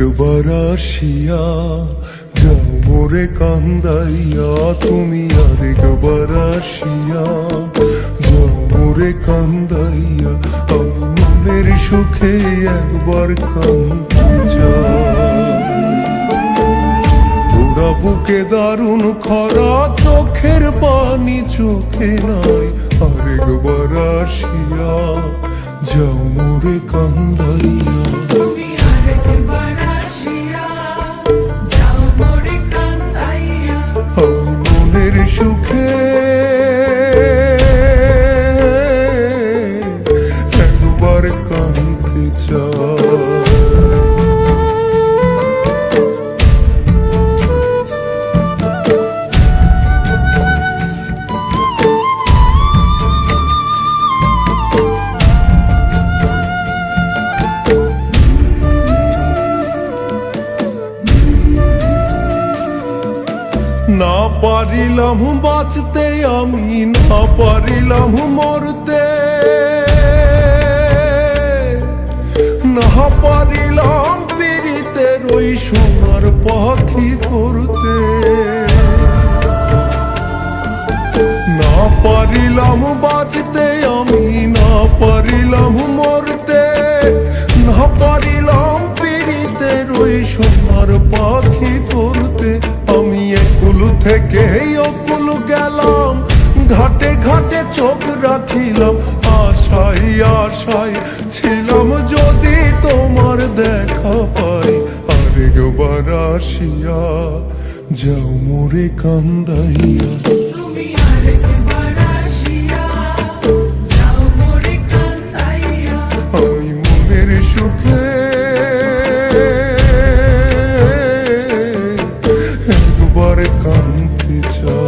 আরেকবার আসিয়া যাও মোরে কান্দাইয়া, তুমি আরেকবার আসিয়া যাও মোরে কান্দাইয়া, আমি মনের সুখে একবার কান্দতে চাই। পুরা বুকে দারুণ খরা, চোখের পানি চোখে নাই, আরেকবার আসিয়া যাও মোরে কান্দাইয়া। আমি মনের সুখে একবার কাঁদতে চাই। না পারিলাম বাঁচতে আমি, না পারিলাম মরতে, না পারিলাম পীড়িতের ওই সোনার পাখি করতে, না পারিলাম বাঁচতে আমি, না পারিলাম মরতে, না পারিলাম পীড়িতের ওই সোনার পাখি করতে। আমি একুল থেকে অকুল গেলাম, ঘাটে ঘাটে চোখ রাখিলাম, আশাই আশাই ছিলাম যদি তোমার দেখা পাই, আরেকবার আসিয়া যাও মোরে কান্দাইয়া। আমি মনের সুখে একবার কাঁদতে চাই।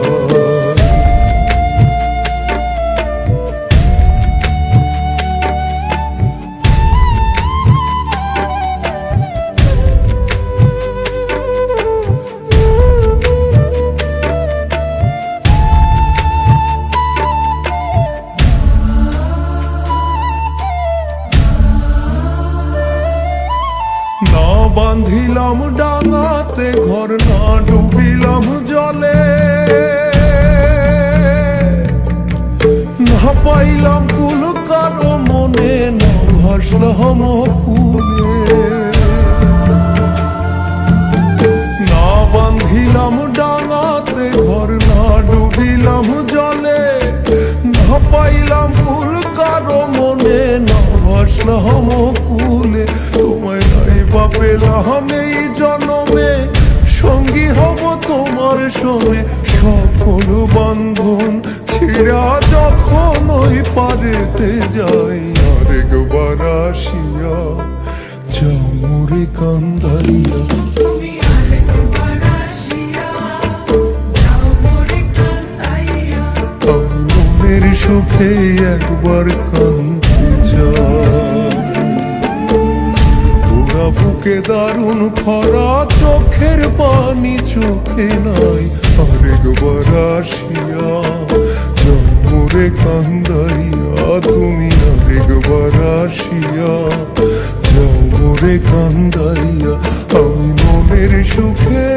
না বাঁধিলাম ডাঙাতে ঘর, না ডুবিলাম জলে, না পাইলাম কুল কারো মনে, না ভাসলাম কুলে, না বাঁধিলাম ডাঙাতে ঘর, না ডুবিলাম জলে, না পাইলাম কুল কারো মনে, না ভাসলাম কুলে। তোমায় নাই বা পেলাম এই জন্মে, সঙ্গী হব তোমার সঙ্গে, সকল বন্ধন ছিড়া যখন ওই পারেতে যাই, আরেকবার আসিয়া যাও মোরে কান্দাইয়া। আমি মনের সুখে একবার কাঁদতে চাই। পুরা বুকে দারুণ খরা, চোখের পানি চোখে নাই, আরেকবার আসিয়া যাও মোরে কান্দাইয়া। তুমি আরেকবার আসিয়া যাও মোরে কান্দাইয়া, আমি মনের সুখে